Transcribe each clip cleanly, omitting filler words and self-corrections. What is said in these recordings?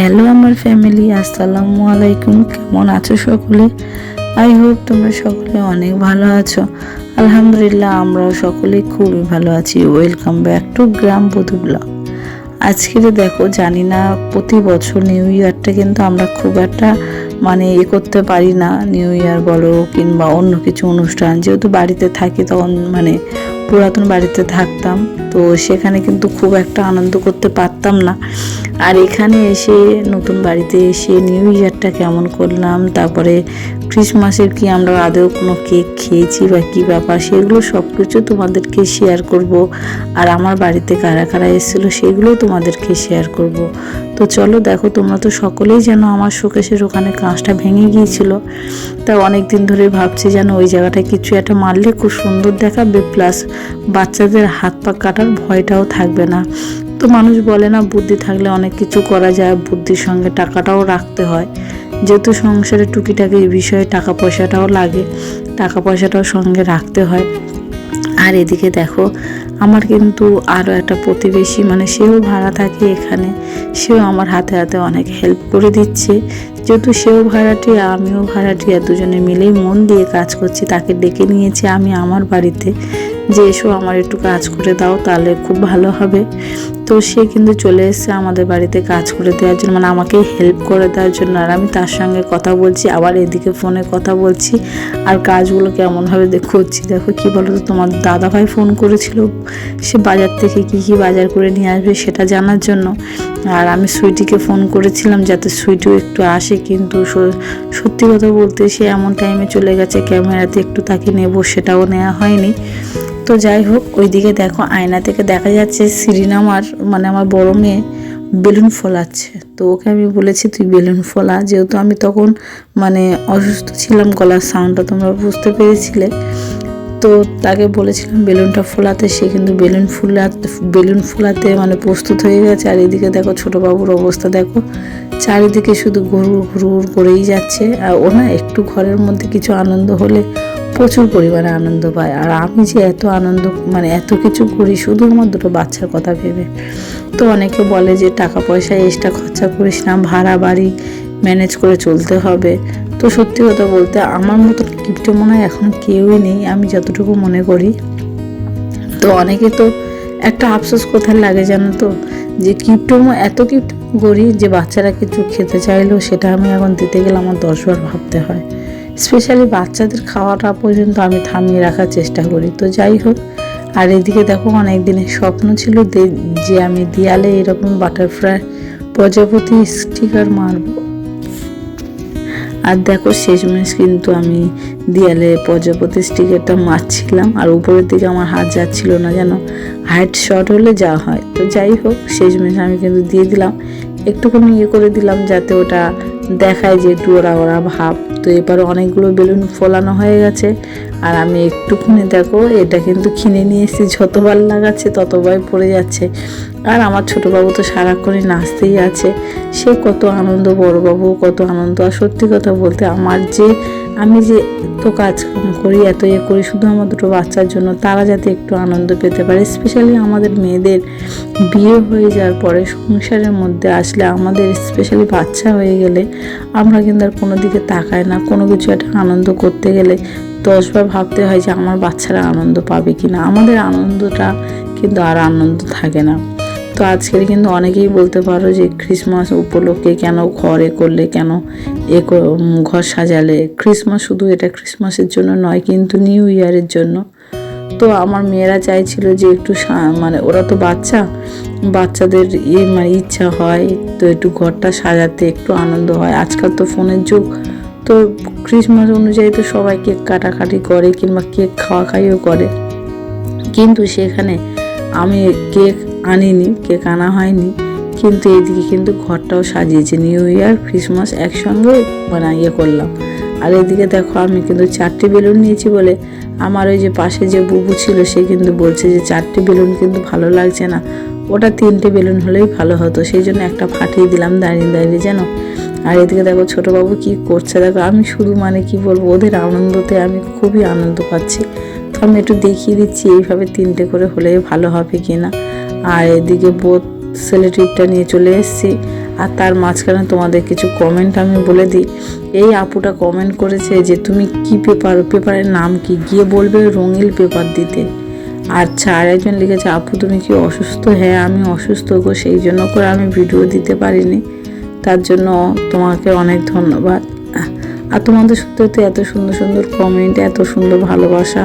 Hello আমার family, আসসালামু আলাইকুম। কেমন আছো সকলে? আই হোপ তোমরা সকলে অনেক ভালো আছো। আলহামদুলিল্লাহ, আমরাও সকলেই খুবই ভালো আছি। ওয়েলকাম ব্যাক টু গ্রাম বধূ ব্লগ। আজকে দেখো, জানি না, প্রতি বছর নিউ ইয়ারটা কিন্তু আমরা খুব একটা করতে পারি না। নিউ ইয়ার বলো কিংবা অন্য কিছু অনুষ্ঠান, যেহেতু বাড়িতে থাকি তখন পুরাতন বাড়িতে থাকতাম, তো সেখানে কিন্তু খুব একটা আনন্দ করতে পারতাম না। আর এখানে এসে নতুন বাড়িতে এসে নিউ ইয়ারটা কেমন করলাম, তারপরে ক্রিসমাসের কি আমরা আদৌ কোনো কেক খেয়েছি বা কী ব্যাপার, সেগুলো সব কিছু তোমাদেরকে শেয়ার করব। আর আমার বাড়িতে কারা কারা এসেছিলো সেগুলোও তোমাদেরকে শেয়ার করব। তো চলো দেখো, তোমরা তো সকলেই যেন আমার শোকেসের ওখানে কাঁচটা ভেঙে গিয়েছিল, তা অনেক দিন ধরে ভাবছি যেন ওই জায়গাটায় কিছু একটা মারলে খুব সুন্দর দেখাবে, প্লাস বাচ্চাদের হাত পা কাটার ভয়টাও থাকবে না। তো মানুষ বলে না, বুদ্ধি থাকলে অনেক কিছু করা যায়, বুদ্ধির সঙ্গে টাকাটাও রাখতে হয়। যেহেতু সংসারে টুকিটাকি বিষয়ে টাকা পয়সাটাও লাগে, টাকা পয়সাটাও সঙ্গে রাখতে হয়। আর এদিকে দেখো, আমার কিন্তু আরও একটা প্রতিবেশী, সেও ভাড়া থাকে এখানে, সেও আমার হাতে হাতে অনেক হেল্প করে দিচ্ছে। যেহেতু সেও ভাড়াটিয়া, আমিও ভাড়াটিয়া, দুজনে মিলেই মন দিয়ে কাজ করছি। তাকে ডেকে নিয়েছি আমি আমার বাড়িতে, যে এসো আমার একটু কাজ করে দাও, তাহলে খুব ভালো হবে। তো সে কিন্তু চলে এসেছে আমাদের বাড়িতে কাজ করে দেওয়ার জন্য, আমাকে হেল্প করে দেওয়ার জন্য। আর আমি তার সঙ্গে কথা বলছি, আবার এদিকে ফোনে কথা বলছি, আর কাজগুলো কেমনভাবে করছি। দেখো কি বলো তো, তোমার দাদাভাই ফোন করেছিল, সে বাজার থেকে কি কি বাজার করে নিয়ে আসবে সেটা জানার জন্য। আর আমি সুইটিকে ফোন করেছিলাম যাতে সুইটিও একটু আসে, কিন্তু সত্যি কথা বলতে সে এমন টাইমে চলে গেছে, ক্যামেরাতে একটু তাকে নেব সেটাও নেওয়া হয়নি। তো যাই হোক, ওইদিকে দেখো আয়না থেকে দেখা যাচ্ছে শিরিন আমার বড় মেয়ে বেলুন ফোলাচ্ছে। তো ওকে আমি বলেছি তুই বেলুন ফোলা, যেহেতু আমি তখন অসুস্থ ছিলাম, গলার সাউন্ডটা তোমরা বুঝতে পেরেছিলে। তো তাকে বলেছিলাম বেলুনটা ফোলাতে, সে কিন্তু বেলুন ফোলাতে প্রস্তুত হয়ে গেছে। আর এদিকে দেখো ছোটো বাবুর অবস্থা দেখো, চারিদিকে শুধু ঘুরঘুর ঘুরঘুর করেই যাচ্ছে। আর ও না একটু ঘরের মধ্যে কিছু আনন্দ হলে প্রচুর পরিমাণে আনন্দ পায়। আর আমি যে এত আনন্দ এত কিছু করি শুধু আমার দুটো বাচ্চার কথা ভেবে। তো অনেকে বলে যে টাকা পয়সা এক্সট্রা খরচা করিস না, ভাড়া বাড়ি ম্যানেজ করে চলতে হবে। তো সত্যি কথা বলতে আমার মতো কিপটে মনে হয় এখন কেউই নেই, আমি যতটুকু মনে করি। তো অনেকে তো একটা আফসোস কোথায় লাগে জানো তো, যে এত কিপটে করি যে বাচ্চারা কিছু খেতে চাইলো সেটা আমি এখন দিতে গেলে আমার 10 বার ভাবতে হয়। স্পেশালি বাচ্চাদের খাওয়াটা পর্যন্ত আমি থামিয়ে রাখার চেষ্টা করি। তো যাই হোক, আর এদিকে দেখো অনেক দিনের স্বপ্ন ছিল যে আমি দেয়ালে এরকম বাটারফ্লাই প্রজাপতি স্টিকার মারবো। আর দেখো শেষমেশ কিন্তু আমি দেয়ালে প্রজাপতি স্টিকারটা মারছিলাম, আর উপরের দিকে আমার হাত যাচ্ছিল না, যেন হাইট শর্ট হলে যা হয়। তো যাই হোক, শেষমেশ আমি কিন্তু দিয়ে দিলাম, একটুখানি করে দিলাম যাতে ওটা দেখায় যে একটু ওরা ওরা ভাব। তো এবার অনেকগুলো বেলুন ফোলানো হয়ে গেছে, আর আমি একটুখানি দেখো এটা কিন্তু কিনে নিয়ে এসেছি, যতবার লাগাচ্ছে ততবার পড়ে যাচ্ছে। আর আমার ছোটোবাবু তো সারাক্ষণই নাচতেই আছে, সে কত আনন্দ, বড়োবাবু কত আনন্দ। আর সত্যি কথা বলতে আমি যে এত কাজ করি, এত করি শুধু আমার দুটো বাচ্চার জন্য, তারা যাতে একটু আনন্দ পেতে পারে। স্পেশালি আমাদের মেয়েদের বিয়ে হয়ে যাওয়ার পরে সংসারের মধ্যে আসলে, আমাদের স্পেশালি বাচ্চা হয়ে গেলে আমরা কিন্তু আর কোনো দিকে তাকাই না। কোনো কিছু একটা আনন্দ করতে গেলে 10 বার ভাবতে হয় যে আমার বাচ্চারা আনন্দ পাবে কি না, আমাদের আনন্দটা কিন্তু আর আনন্দ থাকে না। তো আজকের কিন্তু অনেকেই বলতে পারো যে ক্রিসমাস উপলক্ষে কেন ঘরে করলে, কেন ঘর সাজালে। ক্রিসমাস শুধু এটা ক্রিসমাসের জন্য নয়, কিন্তু নিউ ইয়ারের জন্য। তো আমার মেয়েরা চাইছিল যে একটু ওরা তো বাচ্চাদের ইচ্ছা হয় তো একটু ঘরটা সাজাতে, একটু আনন্দ হয়। আজকাল তো ফোনের যুগ, তো ক্রিসমাস অনুযায়ী তো সবাই কেক কাটাকাটি করে কিংবা কেক খাওয়াও করে, কিন্তু সেখানে আমি কেক আনিনি, কেক আনা হয়নি, কিন্তু এইদিকে কিন্তু ঘরটাও সাজিয়েছি, নিউ ইয়ার ক্রিসমাস একসঙ্গে করলাম। আর এদিকে দেখো আমি কিন্তু 4টে বেলুন নিয়েছি বলে আমার ওই যে পাশে যে বুবু ছিল সে কিন্তু বলছে যে 4টে বেলুন কিন্তু ভালো লাগছে না, ওটা 3টে বেলুন হলেই ভালো হতো, সেই জন্য একটা ফাটিয়ে দিলাম দাঁড়িয়ে দাঁড়িয়ে যেন। আর এদিকে দেখো ছোটোবাবু কি করছে দেখো, আমি শুধু কি বলবো, ওদের আনন্দতে আমি খুবই আনন্দ পাচ্ছি। তো আমি একটু দেখিয়ে দিচ্ছি এইভাবে 3টে করে হলে ভালো হবে কিনা। আর এদিকে বোধ সেলোটেপটা নিয়ে চলে এসেছি। আর তার মাঝখানে তোমাদের কিছু কমেন্ট আমি বলে দিই। এই আপুটা কমেন্ট করেছে যে তুমি কি পেপারের নাম কি, গিয়ে বলবে রঙিন পেপার দিতে। আচ্ছা, আর একজন লিখেছে আপু তুমি কি অসুস্থ? হ্যাঁ আমি অসুস্থ গো, সেই জন্য করে আমি ভিডিও দিতে পারিনি, তার জন্য তোমাকে অনেক ধন্যবাদ। আর তোমাদের সত্যি এত সুন্দর সুন্দর কমেন্ট, এত সুন্দর ভালোবাসা,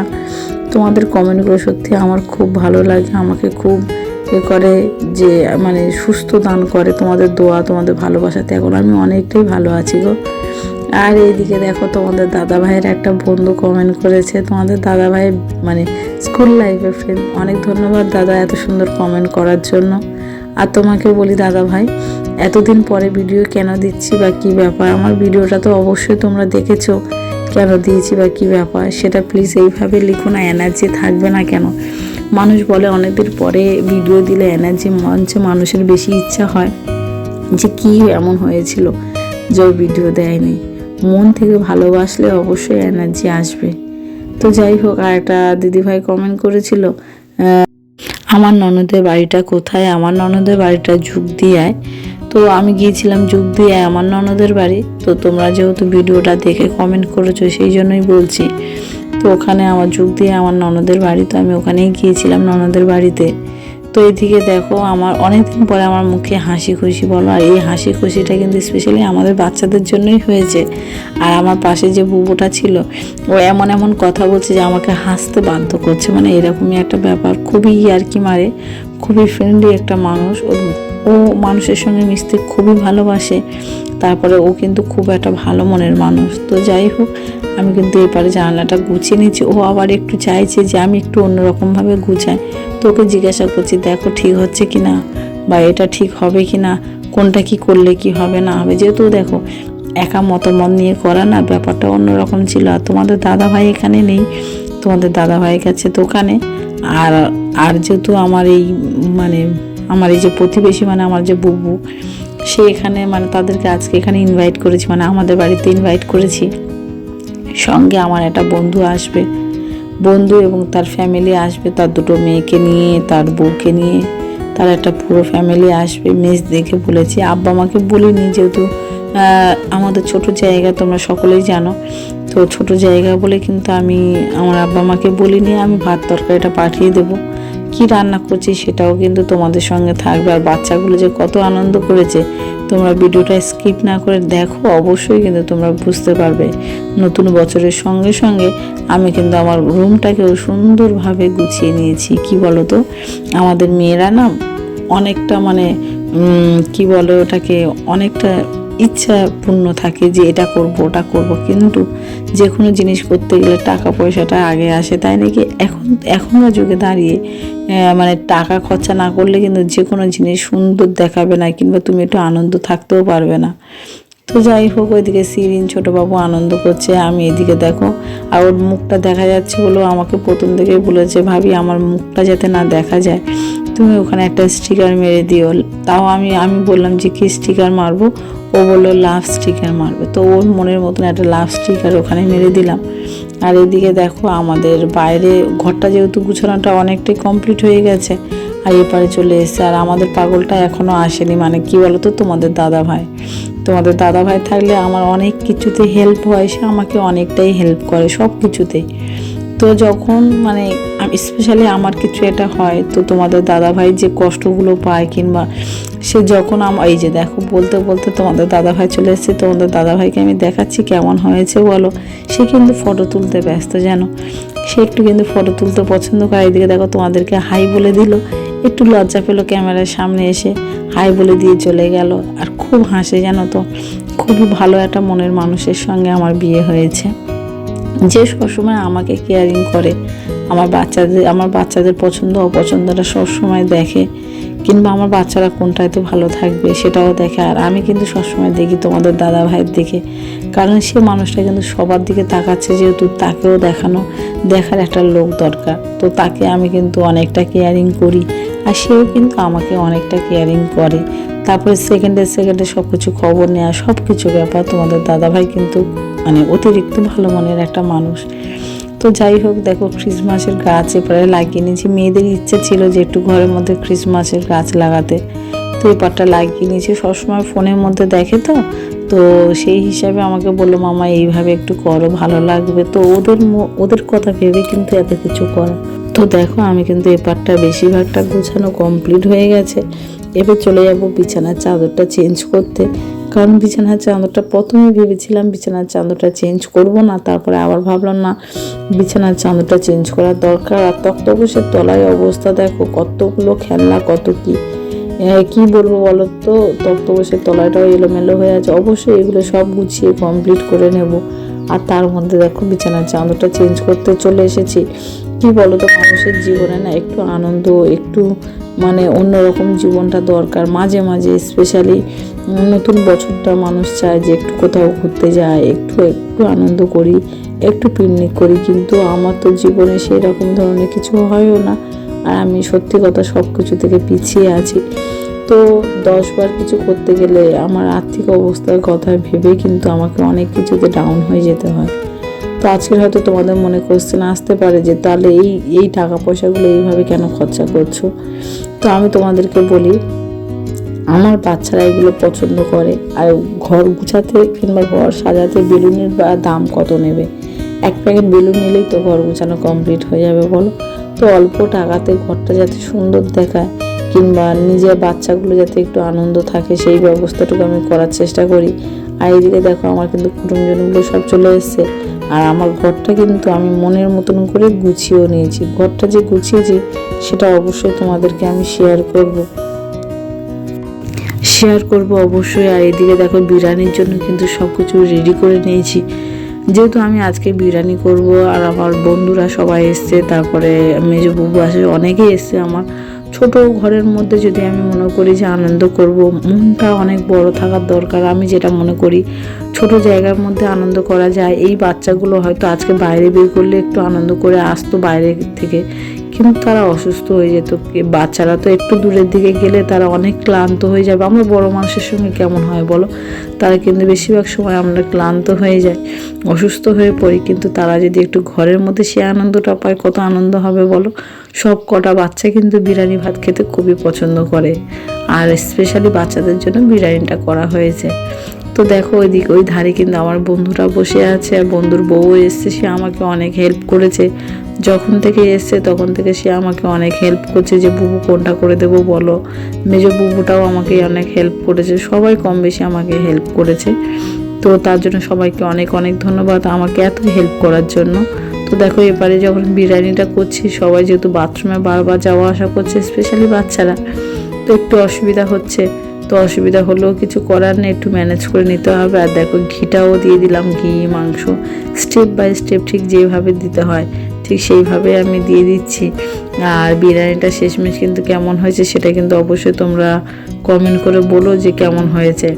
তোমাদের কমেন্টগুলো সত্যি আমার খুব ভালো লাগে, আমাকে খুব করে যে মানে সুস্থ দান করে। তোমাদের দোয়া, তোমাদের ভালোবাসাতে এখন আমি অনেকটাই ভালো আছি গো। আর এইদিকে দেখো তোমাদের দাদা ভাইয়ের একটা বন্ধু কমেন্ট করেছে, তোমাদের দাদা ভাই মানে স্কুল লাইফের ফ্রেন্ড। অনেক ধন্যবাদ দাদা এত সুন্দর কমেন্ট করার জন্য। আর তোমাকে বলি দাদা ভাই, এতদিন পরে ভিডিও কেন দিচ্ছি বা কী ব্যাপার, আমার ভিডিওটা তো অবশ্যই তোমরা দেখেছো, কেন দিয়েছি বা কী ব্যাপার সেটা প্লিজ এইভাবে লিখো না, এনার্জি থাকবে না কেন? মানুষ বলে অনেকদিন পরে ভিডিও দিলে এনার্জি মঞ্চে মানুষের বেশি ইচ্ছা হয় যে কী এমন হয়েছিল যে ভিডিও দেয়নি। মন থেকে ভালোবাসলে অবশ্যই এনার্জি আসবে। তো যাই হোক, আর একটা দিদিভাই কমেন্ট করেছিল আমার ননদের বাড়িটা কোথায়? আমার ননদের বাড়িটা যুগদিয়ায়। তো আমি গিয়েছিলাম যুগদিয়ায় আমার ননদের বাড়ি। তো তোমরা যেহেতু ভিডিওটা দেখে কমেন্ট করেছো সেই জন্যই বলছি। তো ওখানে আমার যুগদিয়ায় আমার ননদের বাড়ি, তো আমি ওখানেই গিয়েছিলাম ননদের বাড়িতে। তো এদিকে দেখো আমার অনেকদিন পরে আমার মুখে হাসি খুশি বলো, আর এই হাসি খুশিটা কিন্তু স্পেশালি আমাদের বাচ্চাদের জন্যই হয়েছে। আর আমার পাশে যে বুবুটা ছিল ও এমন এমন কথা বলছে যে আমাকে হাসতে বাধ্য করছে, মানে এরকমই একটা ব্যাপার। খুবই ইয়ার্কি মারে, খুবই ফ্রেন্ডলি একটা মানুষ। ও মানুষের সঙ্গে মিশতে খুবই ভালোবাসে, তারপরে ও কিন্তু খুব একটা ভালো মনের মানুষ। তো যাই হোক, আমি কিন্তু এবারে জানালাটা গুছিয়ে নিচ্ছি। ও আবার একটু চাইছে যে আমি একটু অন্যরকমভাবে গুছাই। তো ওকে জিজ্ঞাসা করছি দেখো ঠিক হচ্ছে কি না, বা এটা ঠিক হবে কি না, কোনটা কি করলে কি হবে না হবে। যেহেতু দেখো একা মতামত নিয়ে করা না, ব্যাপারটা অন্যরকম ছিল। আর তোমাদের দাদা ভাই এখানে নেই, তোমাদের দাদা ভাই গেছে দোকানে। আর আর যেহেতু আমার এই মানে আমার এই যে প্রতিবেশী মানে আমার যে বুবু, সে এখানে মানে তাদেরকে আজকে এখানে ইনভাইট করেছি, মানে আমাদের বাড়িতে ইনভাইট করেছি। সঙ্গে আমার একটা বন্ধু আসবে, বন্ধু এবং তার ফ্যামিলি আসবে, তার দুটো মেয়েকে নিয়ে, তার বউকে নিয়ে, তার একটা পুরো ফ্যামিলি আসবে। মেজ দেখে বলেছি, আব্বা আমাকে বলিনি, যেহেতু আমাদের ছোট জায়গা তোমরা সকলেই জানো। তো ছোট জায়গা বলে কিন্তু আমি আমার আব্বা মাকে বলিনি। আমি ভাত তরকারিটা পাঠিয়ে দেবো, কি রান্না করছি সেটাও কিন্তু তোমাদের সঙ্গে থাকবে। আর বাচ্চাগুলো যে কত আনন্দ করেছে, তোমরা ভিডিওটা স্কিপ না করে দেখো, অবশ্যই কিন্তু তোমরা বুঝতে পারবে। নতুন বছরের সঙ্গে সঙ্গে আমি কিন্তু আমার রুমটাকেও সুন্দরভাবে গুছিয়ে নিয়েছি। কি বলো তো, আমাদের মেয়েরা না অনেকটা মানে কি বলে ওটাকে, অনেকটা ইচ্ছা পূর্ণ থাকে যে এটা করব ওটা করব, কিন্তু যে কোনো জিনিস করতে গেলে টাকা পয়সাটা আগে আসে, তাই নাকি? এখনকার যুগে দাঁড়িয়ে মানে টাকা খরচা না করলে কিন্তু যে কোনো জিনিস সুন্দর দেখাবে না, কিংবা তুমি একটু আনন্দ থাকতেও পারবে না। তো যাই হোক, ওইদিকে সিরিন ছোটোবাবু আনন্দ করছে, আমি এদিকে দেখো। আর ওর মুখটা দেখা যাচ্ছে বলেও আমাকে প্রথম থেকেই বলেছে ভাবি আমার মুখটা যাতে না দেখা যায়, তুমি ওখানে একটা স্টিকার মেরে দিও। তাও আমি বললাম যে কি স্টিকার মারবো? ও বললো লাভ স্টিকার মারবে। তো ওর মনের মতন একটা লাভ স্টিকার ওখানে মেরে দিলাম। আর এদিকে দেখো আমাদের বাইরে ঘরটা যেহেতু গুছানোটা অনেকটাই কমপ্লিট হয়ে গেছে, আর এপারে চলে এসেছে। আর আমাদের পাগলটা এখনও আসেনি, মানে কি বলো তো, তোমাদের দাদা ভাই থাকলে আমার অনেক কিছুতে হেল্প হয়, সে আমাকে অনেকটাই হেল্প করে সব কিছুতেই। তো যখন মানে স্পেশালি আমার কিছু এটা হয়, তো তোমাদের দাদাভাই যে কষ্টগুলো পায়, কিংবা সে যখন এই যে দেখো বলতে বলতে তোমাদের দাদাভাই চলে এসেছে। তোমাদের দাদাভাইকে আমি দেখাচ্ছি কেমন হয়েছে বলো। সে কিন্তু ফটো তুলতে ব্যস্ত, জানো, সে একটু কিন্তু ফটো তুলতে পছন্দ করে। এদিকে দেখো তোমাদেরকে হাই বলে দিল, একটু লজ্জা পেলো ক্যামেরার সামনে এসে, হাই বলে দিয়ে চলে গেল। আর খুব হাসে, জানো তো, খুবই ভালো একটা মনের মানুষের সঙ্গে আমার বিয়ে হয়েছে, যে সবসময় আমাকে কেয়ারিং করে, আমার বাচ্চাদের পছন্দ অপছন্দটা সবসময় দেখে, কিংবা আমার বাচ্চারা কোনটাতে ভালো থাকবে সেটাও দেখে। আর আমি কিন্তু সবসময় দেখি তোমাদের দাদা ভাইয়ের দিকে, কারণ সে মানুষটা কিন্তু সবার দিকে তাকাচ্ছে, যেহেতু তাকেও দেখার একটা লোক দরকার। তো তাকে আমি কিন্তু অনেকটা কেয়ারিং করি, আর সেও কিন্তু আমাকে অনেকটা কেয়ারিং করে। তারপরে সেকেন্ডে সব কিছু খবর নেওয়া, সব কিছু ব্যাপার তোমাদের দাদাভাই কিন্তু মানে অতিরিক্ত ভালো মনের একটা মানুষ। তো যাই হোক, দেখো ক্রিসমাসের গাছ এবারে লাগিয়ে নিয়েছি। মেয়েদের ইচ্ছে ছিল যে একটু ঘরের মধ্যে ক্রিসমাসের গাছ লাগাতে, তো এই পাটটা লাগিয়ে নিয়েছি। সবসময় ফোনের মধ্যে দেখে তো তো সেই হিসাবে আমাকে বললো মামা এইভাবে একটু করো, ভালো লাগবে। তো ওদের কথা ভেবে কিন্তু এত কিছু করা। তো দেখো আমি কিন্তু এই পাটটা বেশিরভাগটা গোছানো কমপ্লিট হয়ে গেছে। এবার চলে যাব বিছানার চাদরটা চেঞ্জ করতে, কারণ বিছানার চাদরটা প্রথমে ভেবেছিলাম বিছানার চাদরটা চেঞ্জ করব না, তারপরে আবার ভাবলাম না বিছানার চাদরটা চেঞ্জ করার দরকার। আর তক্তপোষের তলায় অবস্থা দেখো, কতগুলো খেলনা, কত কি বলবো বলো তো, তক্তপোষের তলাটাও এলোমেলো হয়ে আছে। অবশ্যই এগুলো সব গুছিয়ে কমপ্লিট করে নেব। আর তার মধ্যে দেখো বিছানার চাদরটা চেঞ্জ করতে চলে এসেছি। কি বলো তো, মানুষের জীবনে না একটু আনন্দ, একটু মানে অন্যরকম জীবনটা দরকার মাঝে মাঝে। স্পেশালি নতুন বছরটা মানুষ চায় যে একটু কোথাও ঘুরতে যায়, একটু একটু আনন্দ করি, একটু পিকনিক করি। কিন্তু আমার তো জীবনে সেই রকম ধরনের কিছু হয়ও না। আর আমি সত্যি কথা সব কিছু থেকে পিছিয়ে আছি। তো 10 বার কিছু করতে গেলে আমার আর্থিক অবস্থার কথা ভেবে কিন্তু আমাকে অনেক কিছুতে ডাউন হয়ে যেতে হয়। তো আজকের হয়তো তোমাদের মনে কোশ্চেন আসতে পারে যে তাহলে এই টাকা পয়সাগুলো এইভাবে কেন খরচা করছো। তো আমি তোমাদেরকে বলি, আমার বাচ্চারা এগুলো পছন্দ করে। আর ঘর গুছাতে কিংবা ঘর সাজাতে বেলুনের দাম কত নেবে? এক প্যাকেট বেলুন নিলেই তো ঘর গুছানো কমপ্লিট হয়ে যাবে বলো। তো অল্প টাকাতে ঘরটা যাতে সুন্দর দেখায় কিংবা নিজের বাচ্চাগুলো যাতে একটু আনন্দ থাকে, সেই ব্যবস্থাটুকু আমি করার চেষ্টা করি। আর এইদিকে দেখো আমার কিন্তু কুটুমজনগুলো সব চলে এসছে। আর আমার ঘরটা কিন্তু আমি মনের মতন করে গুছিয়েও নিয়েছি। ঘরটা যে গুছিয়েছি সেটা অবশ্যই তোমাদেরকে আমি শেয়ার করব অবশ্যই। আর এদিকে দেখো বিরিয়ানির জন্য কিন্তু সব কিছু রেডি করে নিয়েছি। যেহেতু আমি আজকে বিরিয়ানি করব আর আমার বন্ধুরা সবাই এসছে, তারপরে মেজো বুবু আসে, অনেকেই এসছে। আমার ছোট ঘরের মধ্যে যদি আমি মনে করি যে আনন্দ করব, মনটা অনেক বড় থাকার দরকার। আমি যেটা মনে করি ছোট জায়গার মধ্যে আনন্দ করা যায়। এই বাচ্চাগুলো হয়তো আজকে বাইরে বের করলে একটু আনন্দ করে আসতো বাইরে থেকে, কিন্তু তারা অসুস্থ হয়ে যেত। বাচ্চারা তো একটু দূরের দিকে গেলে তারা অনেক ক্লান্ত হয়ে যাবে। আমরা বড় মানুষের সঙ্গে কেমন হয় বলো, তারা কিন্তু বেশিরভাগ সময় আমরা ক্লান্ত হয়ে যাই, অসুস্থ হয়ে পড়ি। কিন্তু তারা যদি একটু ঘরের মধ্যে সে আনন্দটা পায়, কত আনন্দ হবে বলো। সব কটা বাচ্চা কিন্তু বিরিয়ানি ভাত খেতে খুবই পছন্দ করে। আর স্পেশালি বাচ্চাদের জন্য বিরিয়ানিটা করা হয়েছে। তো দেখো ওই ধারে কিন্তু আমার বন্ধুরা বসে আছে, আর বন্ধুর বউ এসছে, সে আমাকে অনেক হেল্প করেছে। যখন থেকে এসছে তখন থেকে সে আমাকে অনেক হেল্প করছে যে বুবু কোনটা করে দেবো বলো। মেজো বুবুটাও আমাকে অনেক হেল্প করেছে, সবাই কম বেশি আমাকে হেল্প করেছে। তো তার জন্য সবাইকে অনেক অনেক ধন্যবাদ আমাকে এত হেল্প করার জন্য। তো দেখো এবারে যখন বিরিয়ানিটা করছি, সবাই যেহেতু বাথরুমে বারবার যাওয়া আসা করছে, স্পেশালি বাচ্চারা, তো একটু অসুবিধা হচ্ছে। তো অসুবিধা হলেও কিছু করার নেই, একটু ম্যানেজ করে নিতে হবে। আর দেখো ঘিটাও দিয়ে দিলাম, ঘি মাংস স্টেপ বাই স্টেপ ঠিক যেভাবে দিতে হয় ঠিক সেইভাবে আমি দিয়ে দিচ্ছি। আর বিরিয়ানিটা শেষমেশ কিন্তু কেমন হয়েছে সেটা কিন্তু অবশ্যই তোমরা কমেন্ট করে বলো যে কেমন হয়েছে।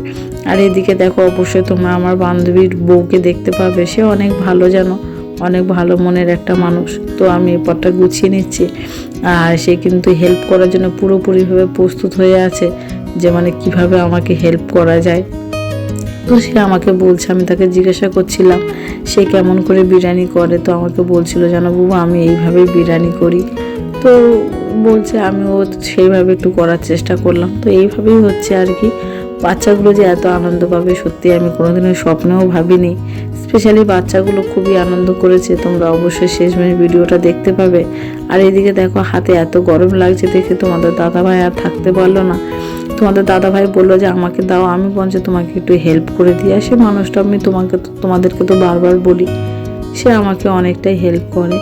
আর এদিকে দেখো অবশ্যই তোমরা আমার বান্ধবীর বউকে দেখতে পাবে, সে অনেক ভালো, জানো, অনেক ভালো মনের একটা মানুষ। তো আমি এই পথটা গুছিয়ে নিচ্ছি। আর সে কিন্তু হেল্প করার জন্য পুরোপুরিভাবে প্রস্তুত হয়ে আছে যে মানে কিভাবে আমাকে হেল্প করা যায়। তো সে আমাকে বলছে, আমি তাকে জিজ্ঞাসা করছিলাম সে কেমন করে বিরিয়ানি করে। তো আমাকে বলছিল, জানো বুবু আমি এইভাবে বিরিয়ানি করি। তো বলছে আমিও সেইভাবে একটু করার চেষ্টা করলাম। তো এইভাবেই হচ্ছে আর কি। বাচ্চাগুলো যে এত আনন্দ পাবে সত্যি আমি কোনোদিনও স্বপ্নেও ভাবিনি। স্পেশালি বাচ্চাগুলো খুবই আনন্দ করেছে। তোমরা অবশ্যই শেষমেশ ভিডিওটা দেখতে পাবে। আর এদিকে দেখো হাতে এত গরম লাগছে দেখে তোমাদের দাদাভাই আর থাকতে পারলো না। তোমাদের দাদাভাই বললো যে আমাকে দাও, আমি বলছি তোমাকে একটু হেল্প করে দিয়ে আসি। মানুষটা আমি তোমাদেরকে তো বারবার বলি, সে আমাকে অনেকটাই হেল্প করে।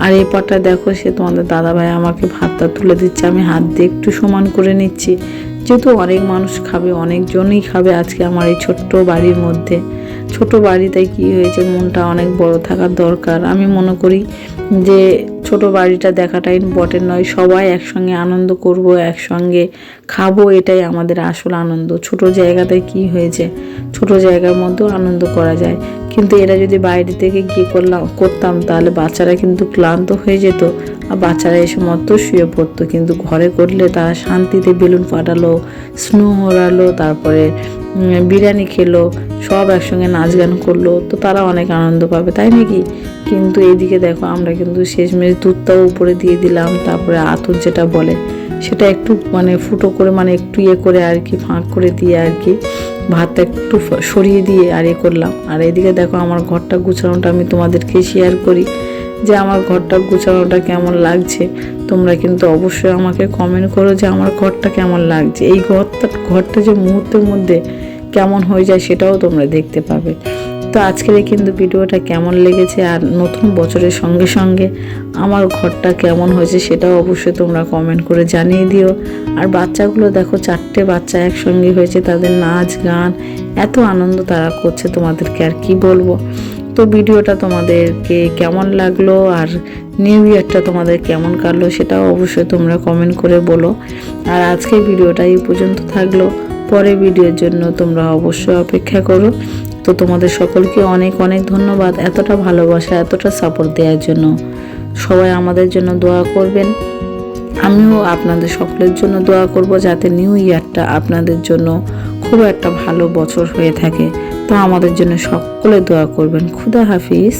আর এই পাটটা দেখো সে তোমাদের দাদাভাই আমাকে ভাতটা তুলে দিচ্ছে, আমি হাত দিয়ে একটু সমান করে নিচ্ছি। যেহেতু অনেক মানুষ খাবে, অনেকজনই খাবে আজকে আমার এই ছোট্ট বাড়ির মধ্যে। ছোট বাড়িতে কি হয়েছে, মনটা অনেক বড় থাকার দরকার। আমি মনে করি যে ছোট বাড়িটা দেখাটাই ইম্পর্টেন্ট নয়, সবাই একসঙ্গে আনন্দ করব, একসঙ্গে খাবো, এটাই আমাদের আসল আনন্দ। ছোট জায়গাতে কি হয়েছে, ছোট জায়গার মধ্যেও আনন্দ করা যায়। কিন্তু এরা যদি বাইরে থেকে গিয়ে করতাম তাহলে বাচ্চারা কিন্তু ক্লান্ত হয়ে যেত, আর বাচ্চারা এসে মতো শুয়ে পড়তো। কিন্তু ঘরে করলে তারা শান্তিতে বেলুন ফাটালো, স্নো ওড়ালো, তারপরে বিরিয়ানি খেলো, সব একসঙ্গে নাচ গান করলো, তো তারা অনেক আনন্দ পাবে, তাই নাকি? কিন্তু এইদিকে দেখো আমরা কিন্তু শেষমেশ দুধটাও উপরে দিয়ে দিলাম, তারপরে আতর যেটা বলে সেটা একটু মানে ফুটো করে মানে একটু ইয়ে করে আর কি ফাঁক করে দিয়ে আর কি ভাতটা একটু সরিয়ে দিয়ে আর এ করলাম। আর এদিকে দেখো আমার ঘরটা গুছানোটা আমি তোমাদেরকে শেয়ার করি যে আমার ঘরটা গুছানোটা কেমন লাগছে। তোমরা কিন্তু অবশ্যই আমাকে কমেন্ট করো যে আমার ঘরটা কেমন লাগছে। এই ঘরটা যে মুহূর্তের মধ্যে কেমন হয়ে যায় সেটাও তোমরা দেখতে পাবে। তো আজকের কিন্তু ভিডিওটা কেমন লেগেছে আর নতুন বছরের সঙ্গে সঙ্গে আমার ঘরটা কেমন হয়েছে সেটাও অবশ্যই তোমরা কমেন্ট করে জানিয়ে দিও। আর বাচ্চাগুলো দেখো 4টে বাচ্চা একসঙ্গে হয়েছে, তাদের নাচ গান এত আনন্দ তারা করছে, তোমাদেরকে আর কি বলবো। তো ভিডিওটা তোমাদেরকে কেমন লাগলো আর নিউ ইয়ারটা তোমাদের কেমন কাটলো সেটাও অবশ্যই তোমরা কমেন্ট করে বলো। আর আজকের ভিডিওটা এই পর্যন্ত থাকলো, পরের ভিডিওর জন্য তোমরা অবশ্যই অপেক্ষা করো। তো তোমাদের সকলকে অনেক অনেক ধন্যবাদ এতটা ভালোবাসা এতটা সাপোর্ট দেওয়ার জন্য। সবাই আমাদের জন্য দোয়া করবেন, আমিও আপনাদের সকলের জন্য দোয়া করব যাতে নিউ ইয়ারটা আপনাদের জন্য খুব একটা ভালো বছর হয়ে থাকে। তো আমাদের জন্য সকলে দোয়া করবেন। খুদা হাফিজ।